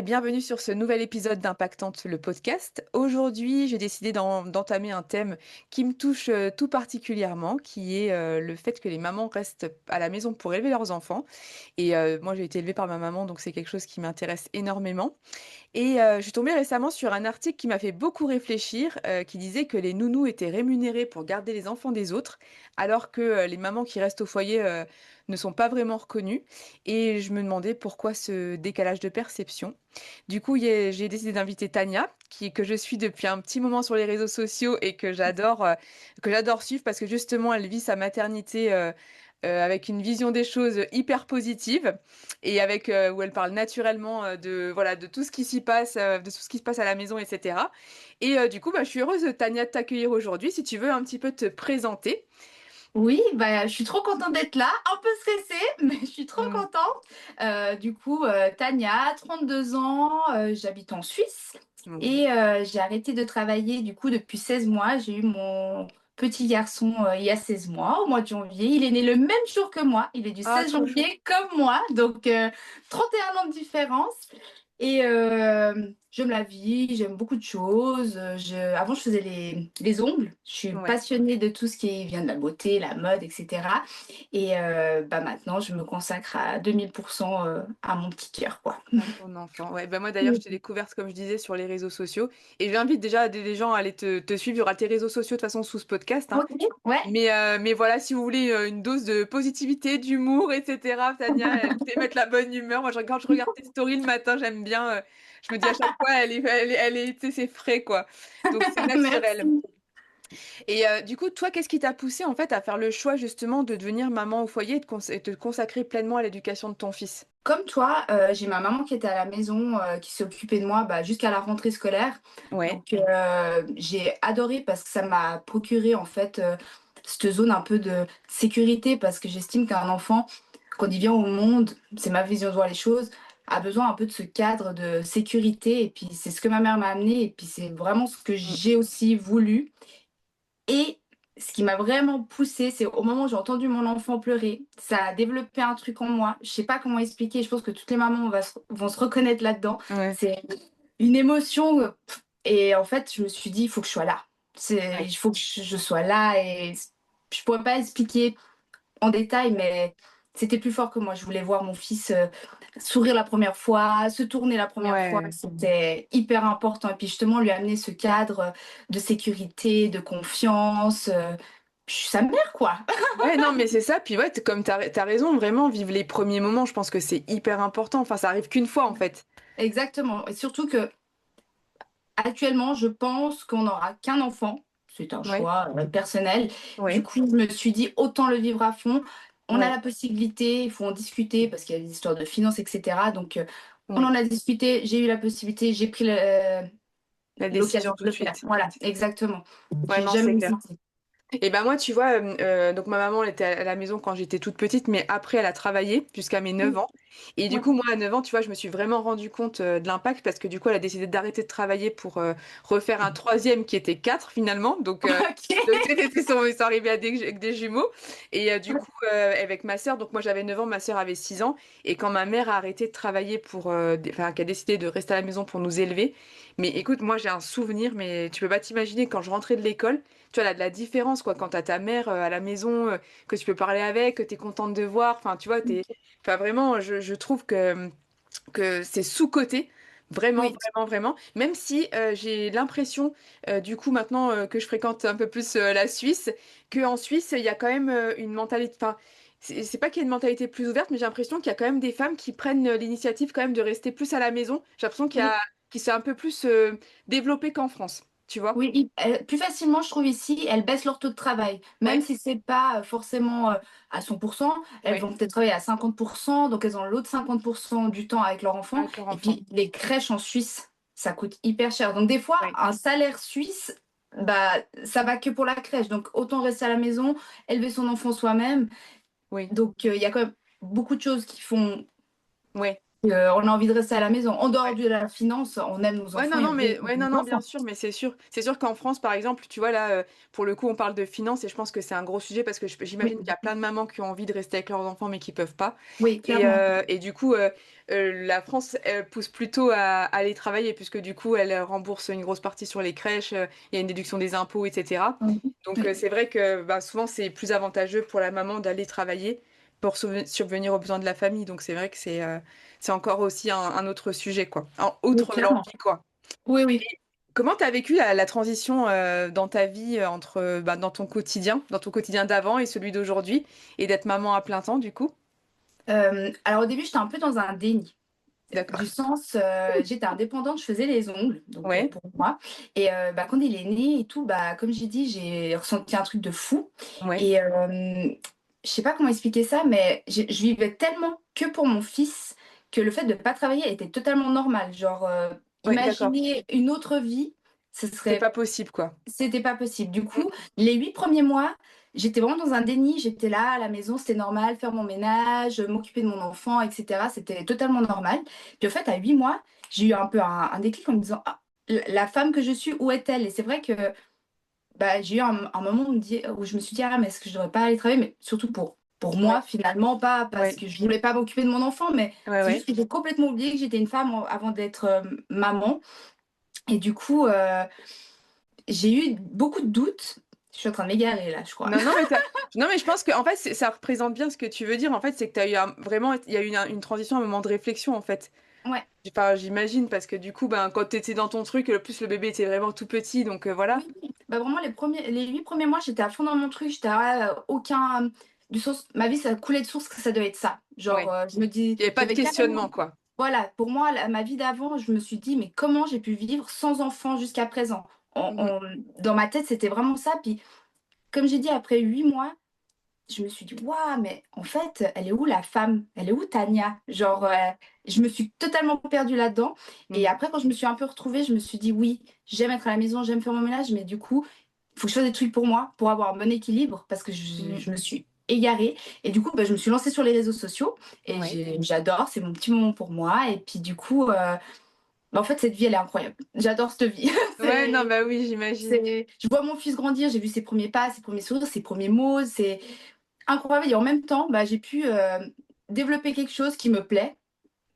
bienvenue sur ce nouvel épisode d'Impactante le podcast. Aujourd'hui, j'ai décidé d'entamer un thème qui me touche tout particulièrement, qui est le fait que les mamans restent à la maison pour élever leurs enfants. Et moi, j'ai été élevée par ma maman, donc c'est quelque chose qui m'intéresse énormément. Et je suis tombée récemment sur un article qui m'a fait beaucoup réfléchir, qui disait que les nounous étaient rémunérés pour garder les enfants des autres, alors que les mamans qui restent au foyer ne sont pas vraiment reconnues. Et je me demandais pourquoi ce décalage de perception. Du coup, j'ai décidé d'inviter Tania, que je suis depuis un petit moment sur les réseaux sociaux et que j'adore suivre parce que justement, elle vit sa maternité avec une vision des choses hyper positive et avec où elle parle naturellement de voilà de tout ce qui s'y passe, de tout ce qui se passe à la maison, etc. Et du coup, bah, je suis heureuse Tania de t'accueillir aujourd'hui. Si tu veux un petit peu te présenter. Oui, bah, je suis trop contente d'être là, un peu stressée, mais je suis trop Mm. contente. Tania, 32 ans, j'habite en Suisse Oui. et j'ai arrêté de travailler du coup depuis 16 mois. J'ai eu mon petit garçon il y a 16 mois, au mois de janvier. Il est né le même jour que moi, il est du Ah, 16 trop chou. janvier comme moi, donc 31 ans de différence. Et j'aime la vie, j'aime beaucoup de choses. Avant, je faisais les ongles. Je suis Ouais. passionnée de tout ce qui vient de la beauté, la mode, etc. Et bah, maintenant, je me consacre à 2000% à mon petit cœur, quoi. À ton enfant. Ouais, bah moi d'ailleurs, je t'ai découverte, comme je disais, sur les réseaux sociaux. Et j'invite déjà des gens à aller te suivre. Il y aura tes réseaux sociaux de toute façon sous ce podcast, hein. Ok, ouais. Mais voilà, si vous voulez une dose de positivité, d'humour, etc., Tania, elle sait mettre la bonne humeur. Moi, quand je regarde tes stories le matin, j'aime bien. Je me dis à chaque fois, tu sais, c'est frais, quoi. Donc, c'est naturel. Merci. Et du coup, toi, qu'est-ce qui t'a poussé, en fait, à faire le choix, justement, de devenir maman au foyer et te consacrer pleinement à l'éducation de ton fils? Comme toi, j'ai ma maman qui était à la maison, qui s'est occupée de moi bah, jusqu'à la rentrée scolaire. Ouais. Donc, j'ai adoré parce que ça m'a procuré en fait cette zone un peu de sécurité parce que j'estime qu'un enfant, quand il vient au monde, c'est ma vision de voir les choses, a besoin un peu de ce cadre de sécurité. Et puis, c'est ce que ma mère m'a amené. Et puis, c'est vraiment ce que Mm. j'ai aussi voulu. Et ce qui m'a vraiment poussée, c'est au moment où j'ai entendu mon enfant pleurer, ça a développé un truc en moi. Je sais pas comment expliquer. Je pense que toutes les mamans vont se reconnaître là-dedans. Ouais. C'est une émotion. Et en fait, je me suis dit, il faut que je sois là. Ouais. Il faut que je sois là. Et je pourrais pas expliquer en détail, mais c'était plus fort que moi. Je voulais voir mon fils sourire la première fois, se tourner la première fois. Ouais. C'était hyper important. Et puis justement, lui amener ce cadre de sécurité, de confiance. Je suis sa mère, quoi. Ouais, non, mais c'est ça. Puis ouais, comme t'as raison, vraiment, vivre les premiers moments, je pense que c'est hyper important. Enfin, ça arrive qu'une fois, en fait. Exactement. Et surtout que actuellement, je pense qu'on n'aura qu'un enfant. C'est un Ouais. choix personnel. Du Ouais. coup, je me suis dit, autant le vivre à fond. On a Ouais. la possibilité, il faut en discuter parce qu'il y a des histoires de finances, etc. Donc, on Ouais. en a discuté, j'ai eu la possibilité, j'ai pris La décision l'occasion tout de de le faire. suite. Voilà, exactement. Ouais, J'ai non, jamais c'est clair. hésité. Et ben moi, tu vois, donc ma maman, elle était à la maison quand j'étais toute petite, mais après, elle a travaillé jusqu'à mes 9 ans. Et du Ouais. coup, moi, à 9 ans, tu vois, je me suis vraiment rendu compte de l'impact parce que du coup, elle a décidé d'arrêter de travailler pour refaire un troisième qui était 4 finalement. Donc Ok. ils sont arrivés à des jumeaux. Et du coup, avec ma sœur, donc moi j'avais 9 ans, ma sœur avait 6 ans. Et quand ma mère a arrêté de travailler enfin, qui a décidé de rester à la maison pour nous élever, mais écoute, moi j'ai un souvenir, mais tu peux pas t'imaginer quand je rentrais de l'école. Tu vois, là, de la différence, quoi, quand t'as ta mère à la maison, que tu peux parler avec, que t'es contente de voir, enfin, tu vois, enfin, vraiment, je trouve que c'est sous-coté, vraiment, Oui. vraiment, vraiment, même si j'ai l'impression, du coup, maintenant que je fréquente un peu plus la Suisse, qu'en Suisse, il y a quand même une mentalité, enfin, c'est pas qu'il y a une mentalité plus ouverte, mais j'ai l'impression qu'il y a quand même des femmes qui prennent l'initiative quand même de rester plus à la maison. J'ai l'impression Oui. qu'il s'est un peu plus développé qu'en France, tu vois? Oui, plus facilement, je trouve ici, elles baissent leur taux de travail. Même Ouais, si c'est pas forcément à 100%, elles ouais, vont peut-être travailler à 50%, donc elles ont l'autre 50% du temps avec leur enfant. avec leur Et enfant. puis, les crèches en Suisse, ça coûte hyper cher. Donc, des fois, Ouais. un salaire suisse, bah, ça va que pour la crèche. Donc, autant rester à la maison, élever son enfant soi-même. Oui, Donc, il y a quand même beaucoup de choses qui font ouais. on a envie de rester à la maison. En dehors Ouais. de la finance, on aime nos Ouais, enfants non, et non, on veut mais ouais, non, nos non, bien enfants. sûr, mais c'est sûr qu'en France, par exemple, tu vois, là, pour le coup, on parle de finances et je pense que c'est un gros sujet parce que j'imagine Oui, qu'il y a plein de mamans qui ont envie de rester avec leurs enfants mais qui peuvent pas. oui, clairement. Et du coup, la France elle pousse plutôt à aller travailler puisque du coup, elle rembourse une grosse partie sur les crèches, il y a une déduction des impôts, etc. Mhm. Donc, Oui, c'est vrai que bah, souvent, c'est plus avantageux pour la maman d'aller travailler pour subvenir aux besoins de la famille. Donc, c'est vrai que c'est encore aussi un autre sujet, quoi. oui, Outre clairement. l'envie, quoi. Oui, oui. Comment tu as vécu la transition dans ta vie entre bah, dans ton quotidien d'avant et celui d'aujourd'hui, et d'être maman à plein temps du coup? Alors au début, j'étais un peu dans un déni. Du D'accord. sens, j'étais indépendante, je faisais les ongles, donc Ouais, pour moi et bah, quand il est né et tout, bah, comme j'ai dit, j'ai ressenti un truc de fou ouais, et je sais pas comment expliquer ça, mais je vivais tellement que pour mon fils que le fait de pas travailler était totalement normal. Genre, ouais, d'accord. imaginer une autre vie, ce C'est serait pas possible quoi. c'était pas possible. Du coup, Mm, les 8 premiers mois, j'étais vraiment dans un déni. J'étais là à la maison, c'était normal, faire mon ménage, m'occuper de mon enfant, et cetera. C'était totalement normal. Puis, en fait, à 8 mois, j'ai eu un peu un déclic en me disant: «Ah, la femme que je suis, où est-elle?» Et c'est vrai que, bah, j'ai eu un moment où je me suis dit: «Ah, mais est-ce que je devrais pas aller travailler?» Mais surtout pour ouais, moi, finalement, pas parce ouais, que je voulais pas m'occuper de mon enfant, mais ouais, c'est ouais. juste que j'ai complètement oublié que j'étais une femme avant d'être, maman. Et du coup, j'ai eu beaucoup de doutes. Je suis en train de m'égarer là, je crois. Non, non, mais non, mais je pense que en fait, ça représente bien ce que tu veux dire. En fait, c'est que tu as eu vraiment, il y a eu une transition, un moment de réflexion en fait. Ouais, Enfin, j'imagine parce que du coup, ben, quand tu étais dans ton truc, le plus le bébé était vraiment tout petit, donc voilà. oui, bah, vraiment les 8 premiers mois, j'étais à fond dans mon truc, j'étais: «Ah, aucun du sens ma vie, ça coulait de source que ça devait être ça». Genre, Ouais. je me dis Il y avait pas de j'avais carrément questionnement quoi. voilà, pour moi, ma vie d'avant, je me suis dit: «Mais comment j'ai pu vivre sans enfant jusqu'à présent?» Mhm. Dans ma tête, c'était vraiment ça. Puis, comme j'ai dit, après 8 mois, je me suis dit: «Waouh, mais en fait, elle est où la femme? Elle est où Tania?» Genre, je me suis totalement perdue là-dedans et Mhm. après quand je me suis un peu retrouvée, je me suis dit: «Oui, j'aime être à la maison, j'aime faire mon ménage, mais du coup, il faut que je fasse des trucs pour moi, pour avoir un bon équilibre», parce que Mhm. je me suis égarée et du coup, bah, je me suis lancée sur les réseaux sociaux et Ouais. j'adore, c'est mon petit moment pour moi et puis du coup, bah, en fait, cette vie, elle est incroyable. J'adore cette vie. Ouais, non, C'est bah oui, j'imagine. je vois mon fils grandir, j'ai vu ses premiers pas, ses premiers sourires, ses premiers mots, c'est incroyable et en même temps, bah, j'ai pu, développer quelque chose qui me plaît,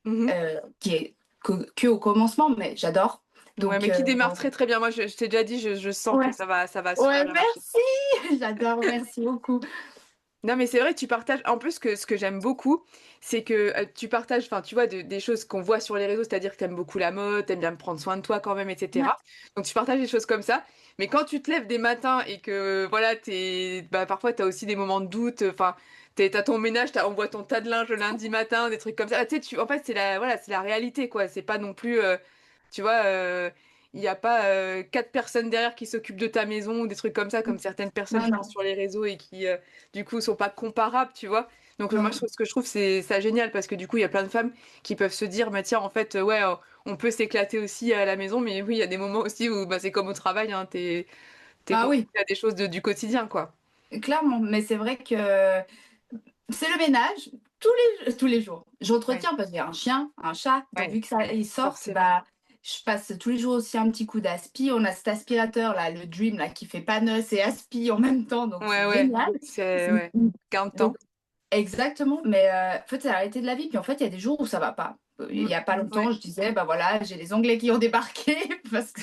Mhm. qui est que au commencement, mais j'adore. Ouais, Donc mais qui démarre très très bien. Moi, je t'ai déjà dit, je sens que ouais, ça va super ouais, bien marcher. merci! J'adore, merci beaucoup. Non, mais c'est vrai, tu partages. En plus, ce que j'aime beaucoup, c'est que tu partages, enfin, tu vois, des choses qu'on voit sur les réseaux, c'est-à-dire que t'aimes beaucoup la mode, t'aimes bien prendre soin de toi quand même, Ouais, etc. Donc, tu partages des choses comme ça. Mais quand tu te lèves des matins et que, voilà, bah, parfois, t'as aussi des moments de doute. Enfin, t'as ton ménage, on voit ton tas de linge le lundi matin, des trucs comme ça. Ah, tu sais, en fait, voilà, c'est la réalité, quoi. C'est pas non plus, tu vois. Il n'y a pas quatre personnes derrière qui s'occupent de ta maison ou des trucs comme ça, comme certaines personnes, non, je pense, non, sur les réseaux et qui, du coup, sont pas comparables, tu vois. Donc, moi, non. ce que je trouve, c'est ça génial parce que du coup, il y a plein de femmes qui peuvent se dire, bah, tiens, en fait, ouais, on peut s'éclater aussi à la maison, mais oui, il y a des moments aussi où bah, c'est comme au travail, hein, t'es Ah oui, confronté à des choses du quotidien, quoi. clairement, mais c'est vrai que c'est le ménage tous les jours. Ouais, J'entretiens parce que j'ai un chien, un chat, donc ouais, vu que ça ils sortent, forcément. bah, je passe tous les jours aussi un petit coup d'aspi. On a cet aspirateur là, le Dream là, qui fait panosse et aspi en même temps, donc Ouais, c'est ouais, génial. c'est, Mmh ouais, mh. gain de Donc temps. exactement, mais en fait, c'est la réalité de la vie. Puis en fait, il y a des jours où ça va pas. Il Mm. y a pas Ouais, longtemps, je disais: «Bah voilà, j'ai les Anglais qui ont débarqué» parce que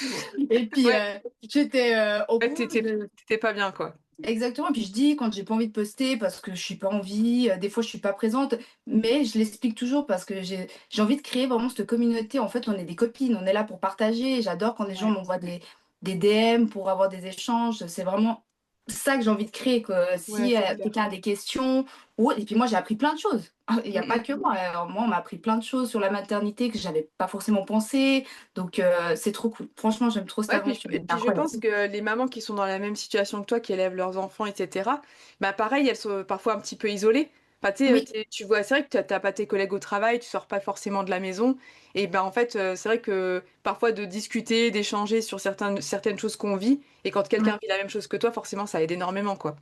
et puis, ouais, j'étais, au ouais, bout de t'étais pas bien, quoi. exactement, puis je dis quand j'ai pas envie de poster parce que je suis pas envie, des fois je suis pas présente, mais je l'explique toujours parce que j'ai envie de créer vraiment cette communauté. En fait, on est des copines, on est là pour partager. J'adore quand les gens Ouais, m'envoient des DM pour avoir des échanges. C'est vraiment ça que j'ai envie de créer, que ouais, si, c'est clair. quelqu'un a des questions ou autre et puis moi j'ai appris plein de choses. Il y Mm, a pas mm. que moi, moi on m'a appris plein de choses sur la maternité que j'avais pas forcément pensé, donc c'est trop cool. Franchement, j'aime trop cette Ouais, aventure, et c'est puis je incroyable. pense que les mamans qui sont dans la même situation que toi, qui élèvent leurs enfants, etc., bah pareil, elles sont parfois un petit peu isolées. Enfin, tu sais, Oui, tu vois, c'est vrai que t'as pas tes collègues au travail, tu sors pas forcément de la maison. Et ben en fait, c'est vrai que parfois de discuter, d'échanger sur certaines choses qu'on vit, et quand quelqu'un ouais. vit la même chose que toi, forcément, ça aide énormément, quoi.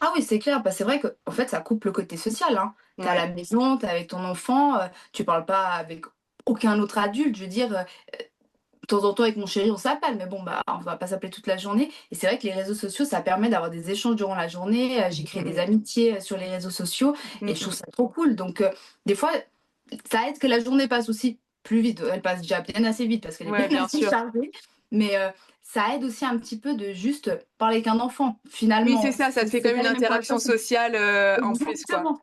Ah oui, c'est clair. Bah, c'est vrai que en fait, ça coupe le côté social, hein. Tu es à Ouais. la maison, tu es avec ton enfant, tu parles pas avec aucun autre adulte. Je veux dire, de temps en temps avec mon chéri, on s'appelle, mais bon, bah, on va pas s'appeler toute la journée. Et c'est vrai que les réseaux sociaux, ça permet d'avoir des échanges durant la journée. J'ai créé des Mhm. amitiés sur les réseaux sociaux et je trouve Mhm. ça trop cool. Donc, des fois, ça aide que la journée passe aussi plus vite. Elle passe déjà bien assez vite parce qu'elle est bien Ouais, bien assez sûr. chargée. Mais ça aide aussi un petit peu de juste parler avec un enfant, Oui, c'est finalement. ça, ça te fait C'est comme pas une les mêmes interaction conversations. sociale en plus, quoi. Exactement.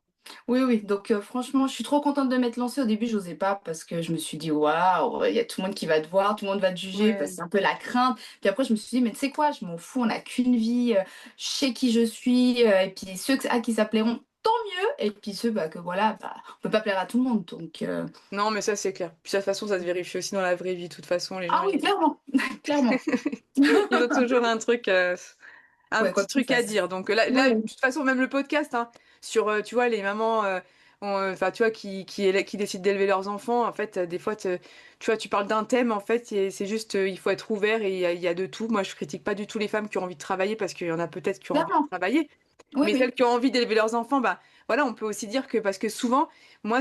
Oui, oui. Donc, franchement, je suis trop contente de m'être lancée. Au début, j'osais pas parce que je me suis dit, waouh, il y a tout le monde qui va te voir, tout le monde va te juger parce que Ouais. c'est un peu la crainte. Puis après, je me suis dit, mais tu sais quoi, je m'en fous, on n'a qu'une vie, je sais qui je suis. Et puis, ceux à qui ça plairont, tant mieux. Et puis, ceux que voilà, bah, on peut pas plaire à tout le monde. Donc, Non, mais ça, c'est clair. Puis de toute façon, ça se vérifie aussi dans la vraie vie. De toute façon, les gens, ah oui, clairement. Clairement. ils ont toujours un Ouais, quoi petit que tu truc à fasses. dire. Donc là, de Oui, toute façon, même le podcast, hein, sur, tu vois, les mamans, enfin, tu vois, qui décident d'élever leurs enfants, en fait, des fois, tu vois, tu parles d'un thème, en fait, et c'est juste, il faut être ouvert et il y a de tout. Moi, je critique pas du tout les femmes qui ont envie de travailler parce qu'il y en a peut-être qui ont envie de clairement. travailler. Oui, Mais oui. celles qui ont envie d'élever leurs enfants, bah voilà, on peut aussi dire que parce que souvent, moi,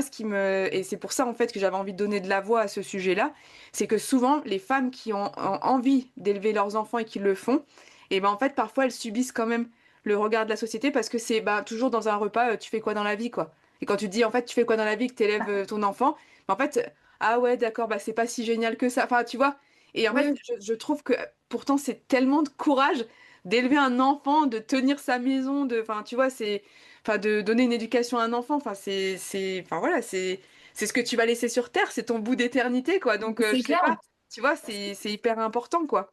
et c'est pour ça en fait que j'avais envie de donner de la voix à ce sujet-là, c'est que souvent les femmes qui ont envie d'élever leurs enfants et qui le font, et ben en fait parfois elles subissent quand même le regard de la société parce que c'est bah, toujours dans un repas, tu fais quoi dans la vie quoi. Et quand tu dis en fait tu fais quoi dans la vie que t'élèves ton enfant, bah, en fait ah ouais d'accord bah c'est pas si génial que ça. Enfin tu vois. Et en fait Oui, je trouve que pourtant c'est tellement de courage d'élever un enfant, de tenir sa maison, enfin, tu vois, enfin, de donner une éducation à un enfant, enfin, enfin, voilà, c'est ce que tu vas laisser sur Terre, c'est ton bout d'éternité, quoi. Donc, je c'est sais clair. pas, tu vois, c'est hyper important, quoi.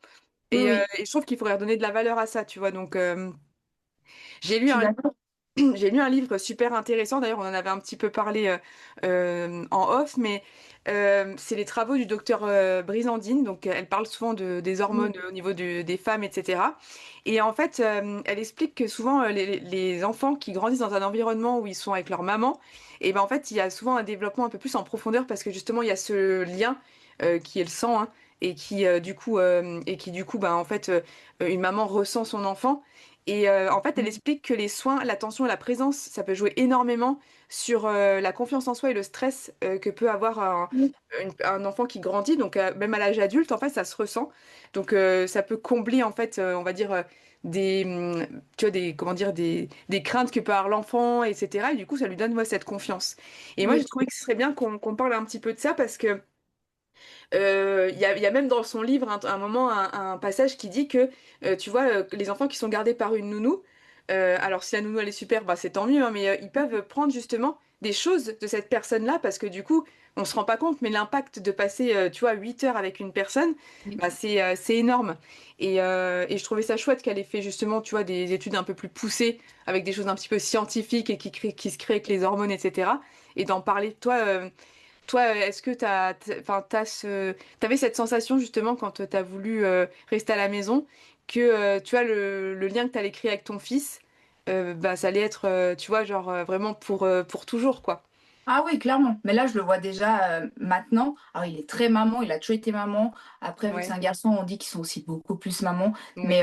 Oui, oui. Et je trouve qu'il faudrait redonner de la valeur à ça, tu vois. Donc, j'ai lu Je suis un, d'accord. j'ai lu un livre super intéressant, d'ailleurs on en avait un petit peu parlé en off, mais c'est les travaux du docteur Brizandine, donc elle parle souvent des hormones au niveau des femmes, etc. Et en fait, elle explique que souvent les enfants qui grandissent dans un environnement où ils sont avec leur maman, et ben en fait il y a souvent un développement un peu plus en profondeur parce que justement il y a ce lien qui est le sang, hein, et qui du coup ben en fait une maman ressent son enfant. Et en fait, elle explique que les soins, l'attention et la présence, ça peut jouer énormément sur la confiance en soi et le stress que peut avoir un enfant qui grandit. Donc, même à l'âge adulte, en fait, ça se ressent. Donc, ça peut combler, en fait, on va dire, tu vois, comment dire, des craintes que peut avoir l'enfant, etc. Et du coup, ça lui donne, ouais, cette confiance. Et moi, j'ai Oui. trouvé que ce serait bien qu'on parle un petit peu de ça parce que il y a même dans son livre un moment, un passage qui dit que, tu vois, les enfants qui sont gardés par une nounou, alors si la nounou elle est super, bah, c'est tant mieux, hein, mais ils peuvent prendre justement des choses de cette personne-là parce que du coup, on se rend pas compte, mais l'impact de passer, tu vois, 8 heures avec une personne, bah, c'est énorme. Et je trouvais ça chouette qu'elle ait fait justement, tu vois, des études un peu plus poussées avec des choses un petit peu scientifiques et qui se créent avec les hormones, etc. Et d'en parler, toi, est-ce que enfin, t'avais cette sensation justement quand t'as voulu rester à la maison que tu vois le lien que t'allais créer avec ton fils, bah ça allait être, tu vois, genre vraiment pour toujours quoi. Ah oui, clairement. Mais là, je le vois déjà maintenant. Alors, il est très maman, il a toujours été maman. Après, vu que c'est Ouais, un garçon, on dit qu'ils sont aussi beaucoup plus maman. oui,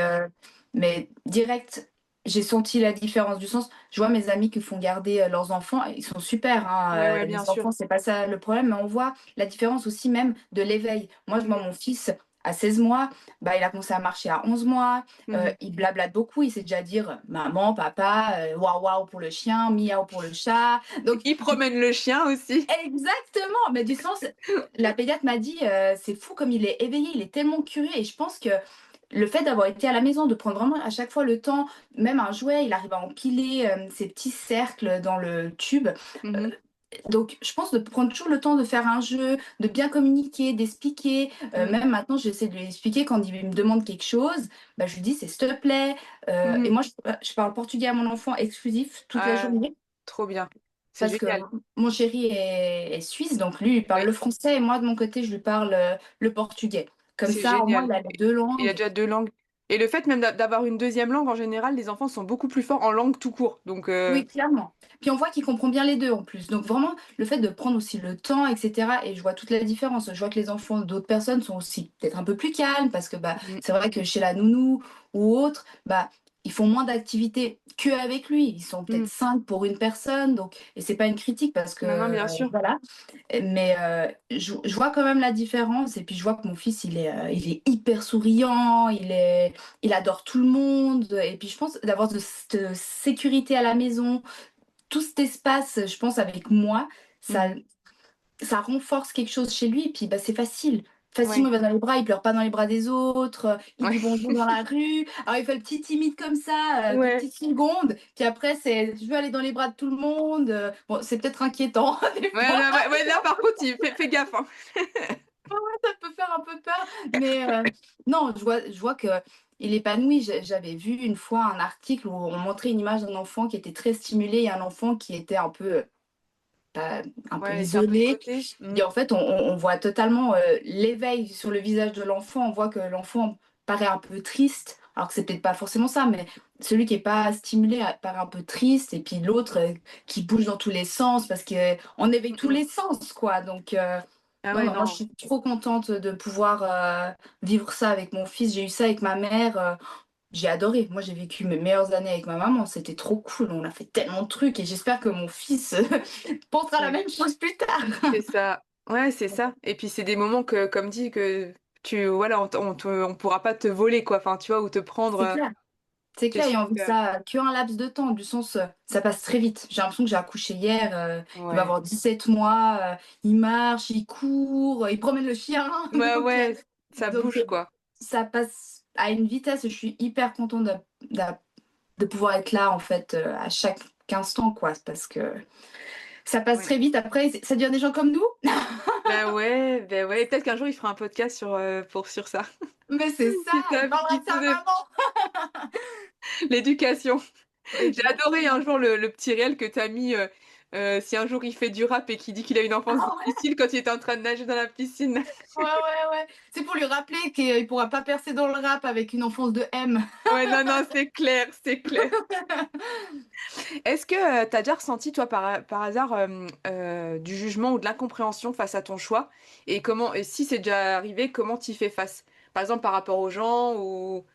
Mais direct, j'ai senti la différence du sens. Je vois mes amis qui font garder leurs enfants. Ils sont super, ouais, hein. ouais, bien Les sûr. enfants, c'est pas ça le problème. Mais on voit la différence aussi même de l'éveil. Moi, je vois Mhm, mon fils à 16 mois. Bah, il a commencé à marcher à 11 mois. mhm. Il blablate beaucoup. Il sait déjà dire maman, papa, waouh waouh pour le chien, miaou pour le chat. Donc, Il promène le chien aussi. exactement, mais du sens, la pédiatre m'a dit, c'est fou comme il est éveillé, il est tellement curieux et je pense que le fait d'avoir été à la maison, de prendre vraiment à chaque fois le temps, même un jouet, il arrive à empiler ses petits cercles dans le tube. Euh, Mhm, donc je pense de prendre toujours le temps de faire un jeu, de bien communiquer, d'expliquer. mhm, Même maintenant, j'essaie de lui expliquer quand il me demande quelque chose, bah, je lui dis c'est s'il te plaît. Et mhm. moi, je parle portugais à mon enfant exclusif toute la Ah, journée. trop bien. C'est Parce que génial. mon chéri est suisse, donc lui, il parle Ouais, le français et moi, de mon côté, je lui parle le portugais. Comme c'est ça, au moins, génial. il a les deux Il a langues. déjà deux langues. Et le fait même d'avoir une deuxième langue, en général, les enfants sont beaucoup plus forts en langue tout court. Donc, Oui, clairement. Puis on voit qu'il comprend bien les deux en plus. Donc vraiment, le fait de prendre aussi le temps, etc. Et je vois toute la différence. Je vois que les enfants d'autres personnes sont aussi peut-être un peu plus calmes parce que bah, mhm. c'est vrai que chez la nounou ou autre, bah, ils font moins d'activités qu'avec lui. Ils sont peut-être Mmh. 5 pour une personne, donc et c'est pas une critique parce que, Non, non, bien sûr. voilà. Mais je vois quand même la différence et puis je vois que mon fils, il est hyper souriant, il adore tout le monde et puis je pense d'avoir de cette sécurité à la maison, tout cet espace, je pense avec moi, ça Mmh. ça renforce quelque chose chez lui et puis, bah, c'est facile. Facilement, Ouais, il va dans les bras, il pleure pas dans les bras des autres, il ouais, dit bonjour dans la rue. Alors il fait le petit timide comme ça, 2 ouais. petites secondes, puis après c'est: «Je veux aller dans les bras de tout le monde», bon, c'est peut-être inquiétant des Ouais, fois, là, ouais, ouais, là, par contre, il fais gaffe, hein. ça peut faire un peu peur, mais non, je vois qu'il épanouit. J'avais vu une fois un article où on montrait une image d'un enfant qui était très stimulé et un enfant qui était Bah, un peu Ouais, c'est un peu de isolé côté. Mmh. et en fait, on voit totalement, l'éveil sur le visage de l'enfant. On voit que l'enfant paraît un peu triste, alors que c'est peut-être pas forcément ça, mais celui qui est pas stimulé paraît un peu triste et puis l'autre, qui bouge dans tous les sens parce qu'on éveille Mmh tous mh. les sens, quoi. Donc Ah non, ouais, non, moi, je non. suis trop contente de pouvoir, vivre ça avec mon fils. J'ai eu ça avec ma mère, j'ai adoré. Moi, j'ai vécu mes meilleures années avec ma maman. C'était trop cool. On a fait tellement de trucs et j'espère que mon fils pensera la Ouais, même chose plus tard. c'est ça. Ouais, c'est ça et puis c'est des moments que, comme dit, que voilà, on pourra pas te voler, quoi. Enfin, tu vois? Ou te prendre, C'est clair. C'est c'est clair et sûr on vit que ça qu'un laps de temps, du sens, ça passe très vite. J'ai l'impression que j'ai accouché hier, il va ouais. avoir 17 mois, il marche, il court, il promène le chien, Ouais, ouais, ça donc bouge, quoi. ça passe à une vitesse. Je suis hyper contente d'a de pouvoir être là, en fait, à chaque instant, quoi, parce que ça passe Ouais. très vite. Après, ça devient des gens comme nous. Bah, ouais, peut-être qu'un jour il fera un podcast sur ça. Mais c'est ça, Qui il savent, parlera qui de sa sait maman. l'éducation. J'ai adoré un Exactement. jour le petit réel que tu as mis, si un jour il fait du rap et qu'il dit qu'il a une enfance Ah ouais, difficile quand il était en train de nager dans la piscine. ouais, ouais, ouais. C'est pour lui rappeler qu'il pourra pas percer dans le rap avec une enfance de M. Ouais, non, non, c'est clair, c'est clair. Est-ce que, tu as déjà ressenti toi par hasard, du jugement ou de l'incompréhension face à ton choix? Et si c'est déjà arrivé, comment tu y fais face? Par exemple par rapport aux gens ou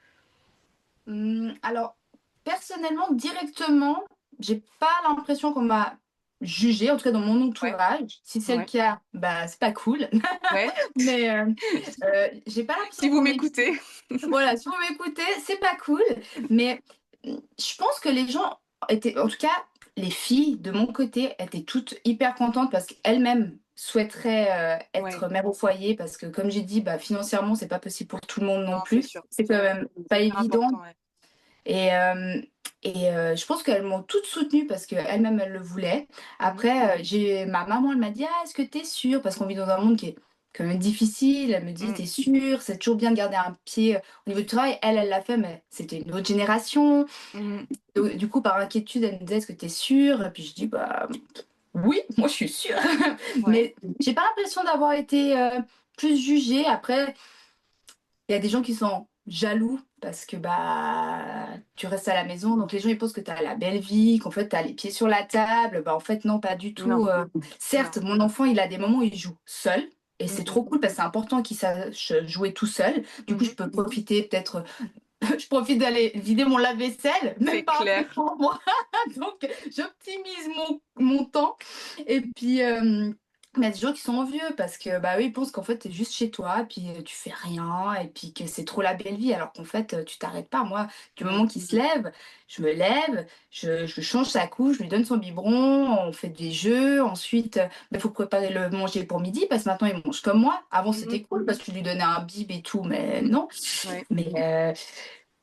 Alors, personnellement, directement, j'ai pas l'impression qu'on m'a jugée, en tout cas dans mon ouais, entourage. Si c'est le ouais, cas, bah, c'est pas cool. ouais. Mais, j'ai pas Si l'impression vous qu'on m'ait dit m'écoutez. voilà, si vous m'écoutez, c'est pas cool. Mais, je pense que les gens étaient en tout cas, les filles de mon côté étaient toutes hyper contentes parce qu'elles-mêmes souhaiteraient, Ouais, être mères au foyer parce que comme j'ai dit, bah, financièrement, c'est pas possible pour tout le monde non non, c'est plus. sûr. C'est quand même pas C'est hyper évident. important, ouais. Et je pense qu'elles m'ont toutes soutenue parce qu'elles-mêmes, elles le voulaient. Mmh mh. Après, j'ai ma maman, elle m'a dit: «Ah, est-ce que tu es sûre?» parce qu'on vit dans un monde qui est quand même difficile. Elle me dit: Mmh. «Tu es sûre? C'est toujours bien de garder un pied, au niveau du travail». Elle, elle l'a fait, mais c'était une autre génération. Mmh. Donc du coup, par inquiétude, elle me disait: «Est-ce que tu es sûre?» Et puis je dis: «Bah, oui, moi je suis sûre». Ouais, Mais j'ai pas l'impression d'avoir été, plus jugée. Après, il y a des gens qui sont jaloux parce que, bah, tu restes à la maison, donc les gens ils pensent que tu as la belle vie, qu'en fait tu as les pieds sur la table. Bah, en fait non, pas du non, tout, non. certes, mon enfant, il a des moments où il joue seul et Mmh c'est mh. trop cool parce que c'est important qu'il sache jouer tout seul. Du coup, Mmh. je peux profiter peut-être, je profite d'aller vider mon lave-vaisselle, même C'est pas un truc clair. pour moi, donc j'optimise mon temps et puis, mais il y a des gens qui sont envieux parce que, bah, eux, ils pensent qu'en fait, tu es juste chez toi, puis, tu fais rien et puis que c'est trop la belle vie alors qu'en fait, tu t'arrêtes pas. Moi, du Mmh. moment qu'il se lève, je me lève, je change sa couche, je lui donne son biberon, on fait des jeux. Ensuite, bah, faut préparer le manger pour midi parce que maintenant il mange comme moi. Avant, Mmh mh. c'était cool parce que tu lui donnais un bib et tout, mais non. Ouais. Mais,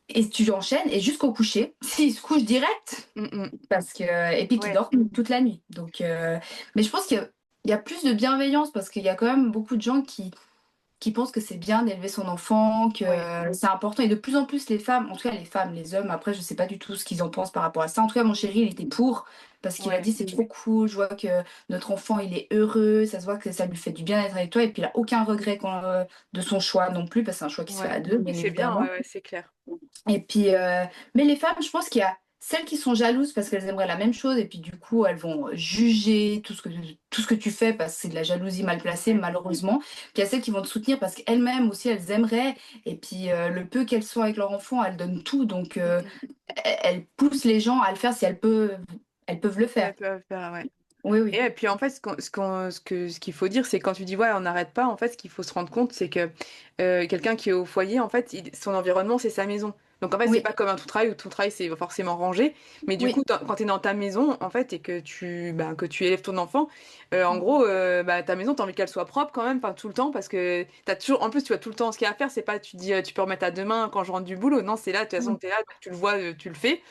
et tu enchaînes et jusqu'au coucher, s'il se couche direct Mmh mh. parce que et puis qu'il Ouais, dort toute la nuit. Donc, mais je pense qu'il y a plus de bienveillance parce qu'il y a quand même beaucoup de gens qui pensent que c'est bien d'élever son enfant, que ouais, c'est important et de plus en plus les femmes, en tout cas les femmes, les hommes, après je sais pas du tout ce qu'ils en pensent par rapport à ça. En tout cas mon chéri, il était pour parce qu'il a ouais, dit: «C'est trop cool, je vois que notre enfant il est heureux, ça se voit que ça lui fait du bien d'être avec toi» et puis il a aucun regret de son choix non plus parce que c'est un choix qui se fait ouais. à 2 bien C'est bien, ouais, évidemment. ouais, c'est clair. Et puis, mais les femmes, je pense qu'il y a celles qui sont jalouses parce qu'elles aimeraient la même chose et puis du coup, elles vont juger tout ce que tu fais parce que c'est de la jalousie mal placée, Ouais. malheureusement. Puis il y a celles qui vont te soutenir parce qu'elles-mêmes aussi, elles aimeraient. Et puis le peu qu'elles sont avec leur enfant, elles donnent tout. Donc Mm, mm. elles poussent les gens à le faire si elles peuvent le faire. Elles peuvent faire, ouais. Oui, oui. Et puis en fait, ce qu'il faut dire, c'est quand tu dis ouais, on n'arrête pas, en fait, ce qu'il faut se rendre compte, c'est que quelqu'un qui est au foyer, en fait, son environnement, c'est sa maison. Donc en fait, c'est Oui, pas comme un tout travail où tout travail, c'est forcément rangé. Mais du oui. coup, quand tu es dans ta maison, en fait, et que tu élèves ton enfant, en gros, bah, ta maison, tu as envie qu'elle soit propre quand même, enfin, tout le temps, parce que t'as toujours, en plus, tu as tout le temps ce qu'il y a à faire. C'est pas, tu dis, tu peux remettre à demain quand je rentre du boulot. Non, c'est là, de toute façon, Oui, tu es là, donc tu le vois, tu le fais.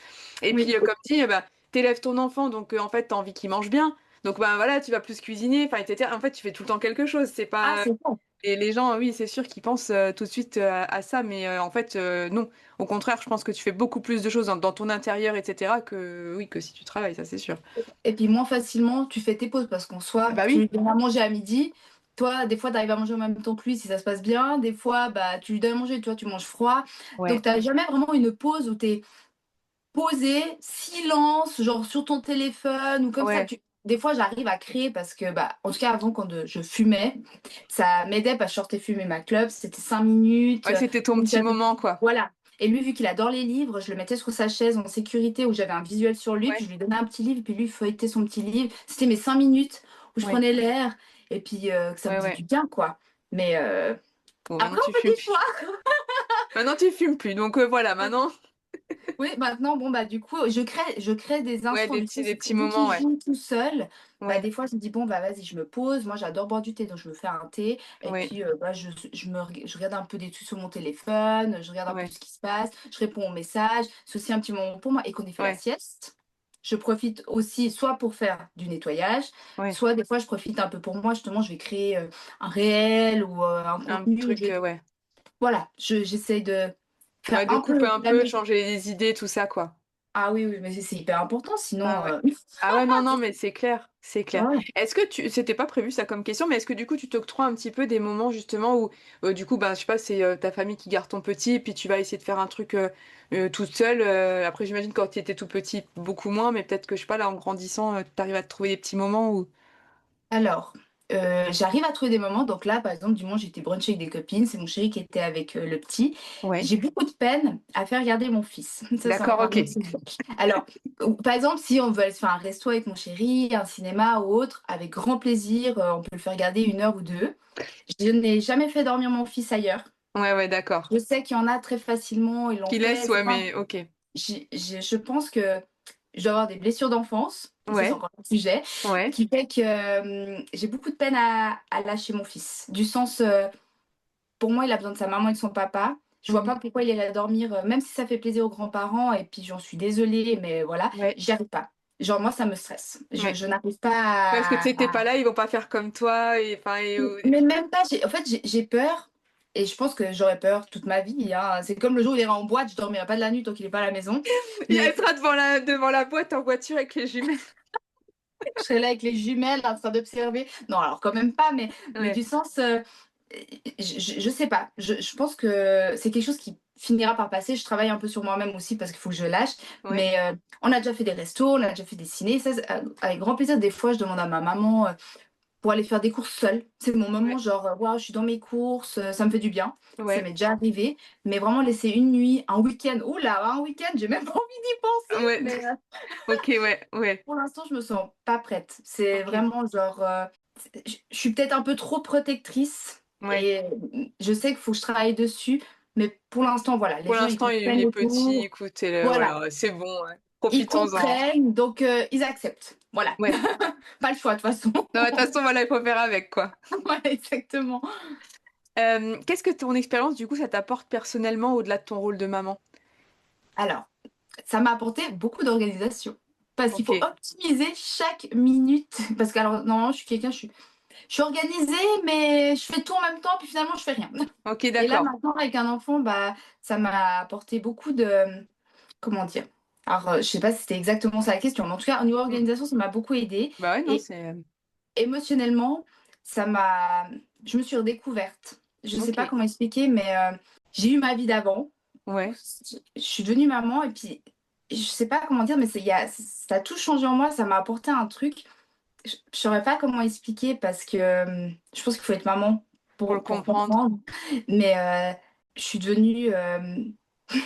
Et puis, oui. comme dit, bah, t'élèves ton enfant, donc en fait, t'as envie qu'il mange bien. Donc bah voilà, tu vas plus cuisiner, enfin, etc. En fait, tu fais tout le temps quelque chose. C'est Ah, pas c'est bon. et les gens, oui, c'est sûr qu'ils pensent tout de suite à ça, mais en fait, non. Au contraire, je pense que tu fais beaucoup plus de choses dans ton intérieur, etc. que oui, que si tu travailles, ça c'est sûr. Et puis moins facilement, tu fais tes pauses parce qu'en Ah soi, bah tu oui, lui donnes à manger à midi. Toi, des fois, tu arrives à manger en même temps que lui si ça se passe bien. Des fois, bah, tu lui donnes à manger, toi, tu manges froid. Donc, ouais, tu n'as jamais vraiment une pause où tu es posé, silence, genre sur ton téléphone ou comme ça. ouais, Des fois, j'arrive à créer parce que, bah, en tout cas, avant, quand je fumais, ça m'aidait parce que je sortais fumer ma clope. C'était 5 minutes. ouais, c'était ton Donc, petit moment, quoi. voilà. Et lui, vu qu'il adore les livres, je le mettais sur sa chaise en sécurité où j'avais un visuel sur lui, puis Ouais, je lui donnais un petit livre, puis lui, il feuilletait son petit livre. C'était mes 5 minutes où je ouais, prenais l'air et puis que ça me ouais, faisait ouais. du bien, quoi. Mais Bon, maintenant après, tu on fait fumes des plus. choix. Maintenant tu fumes plus, donc voilà, maintenant, Oui, maintenant, bon, bah, du coup, je crée des ouais, instants. Tu sais, des petits vu qu'il moments, ouais, joue tout seul, bah, ouais, des fois, je me dis, bon, bah, vas-y, je me pose. Moi, j'adore boire du thé, donc je me fais un thé. Et ouais, puis, bah, je regarde un peu des trucs sur mon téléphone, je regarde un peu ouais, ce qui se passe, je réponds aux messages. C'est aussi un petit moment pour moi. Et qu'on ait fait la ouais, sieste, je profite aussi soit pour faire du nettoyage, ouais. soit des fois, je profite un peu pour moi. Justement, je vais créer un réel ou un Un contenu où je truc, vais. ouais. Voilà, j'essaye de faire Ouais, de un couper peu un la peu, maison. changer les idées, tout ça, quoi. Ah oui, oui, mais c'est hyper important, Ah sinon, ouais. Ah ouais, non, non, mais c'est clair, c'est clair. ouais. Est-ce que c'était pas prévu ça comme question, mais est-ce que du coup tu t'octroies un petit peu des moments justement où du coup, ben, je sais pas, c'est ta famille qui garde ton petit, et puis tu vas essayer de faire un truc toute seule. Après, j'imagine quand tu étais tout petit, beaucoup moins, mais peut-être que je sais pas, là, en grandissant, t'arrives à te trouver des petits moments où. Alors, j'arrive à trouver des moments. Donc là, par exemple, dimanche, j'étais bruncher avec des copines. C'est mon chéri qui était avec le petit. Ouais. J'ai beaucoup de peine à faire regarder mon fils. Ça, c'est D'accord, encore un ok. autre sujet. Alors, par exemple, si on veut aller se faire un resto avec mon chéri, un cinéma ou autre, avec grand plaisir, on peut le faire regarder 1 heure ou 2. Je n'ai jamais fait dormir mon fils ailleurs. Ouais, ouais, d'accord. Je sais qu'il y en a très facilement, ils l'ont Qui laisse, fait. C'est ouais, pas. mais ok. Je pense que je dois avoir des blessures d'enfance, ça c'est Ouais, encore un sujet, ouais. qui fait que j'ai beaucoup de peine à lâcher mon fils. Du sens, pour moi, il a besoin de sa maman et de son papa. Je vois pas Mhm. pourquoi il irait dormir, même si ça fait plaisir aux grands-parents, et puis j'en suis désolée, mais voilà, Ouais, j'y arrive pas. Genre, moi, ça me stresse. Je, ouais. je n'arrive pas Parce que tu sais, t'es à. pas là, ils vont pas faire comme toi, et enfin, Mais même pas, en fait, j'ai peur, et je pense que j'aurais peur toute ma vie, hein. C'est comme le jour où il ira en boîte, je dormirai pas de la nuit tant qu'il est pas à la maison. Et elle Mais sera devant la boîte en voiture avec les jumelles. je serais là avec les jumelles en train d'observer. Non, alors quand même pas, mais Ouais, du sens, je sais pas. Je pense que c'est quelque chose qui finira par passer. Je travaille un peu sur moi-même aussi parce qu'il faut que je lâche. ouais, Mais on a déjà fait des restos, on a déjà fait des ciné. Ça, avec grand plaisir, des fois, je demande à ma maman pour aller faire des courses seule. C'est mon moment, ouais, genre, waouh, je suis dans mes courses, ça me fait du bien. Ça ouais, m'est déjà arrivé. Mais vraiment laisser une nuit, un week-end. Ouh là, un week-end, j'ai même pas envie d'y penser. ouais. Mais Ok, ouais, ouais. pour l'instant, je me sens pas prête. C'est Ok, vraiment genre, je suis peut-être un peu trop protectrice ouais. et je sais qu'il faut que je travaille dessus, mais pour l'instant, voilà, les Pour gens ils l'instant, il comprennent est petit, autour, écoutez-le, voilà, voilà, ouais, c'est bon, ouais. ils Profitons-en. comprennent, donc ils acceptent. Voilà, Ouais. pas le choix de toute façon. Non, de toute façon, voilà, il faut faire avec, quoi. Voilà, exactement. Qu'est-ce que ton expérience, du coup, ça t'apporte personnellement au-delà de ton rôle de maman? Alors, ça m'a apporté beaucoup d'organisation parce qu'il Ok, faut optimiser chaque minute. Parce que alors, normalement, je suis quelqu'un, je suis organisée, mais je fais tout en même temps, puis finalement, je fais rien. ok, Et là, d'accord. maintenant, avec un enfant, bah, ça m'a apporté beaucoup de. Comment dire? Alors, je sais pas si c'était exactement ça la question, mais en tout cas, au niveau Mm. organisation, ça m'a beaucoup aidé. Bah ouais, non, Et c'est... émotionnellement, ça m'a. Je me suis redécouverte. Je sais Ok, pas comment expliquer, mais j'ai eu ma vie d'avant. ouais, Je suis devenue maman, et puis je sais pas comment dire, mais ça a tout changé en moi, ça m'a apporté un truc. Je saurais pas comment expliquer parce que je pense qu'il faut être maman Pour le pour comprendre. comprendre. Mais je suis devenue,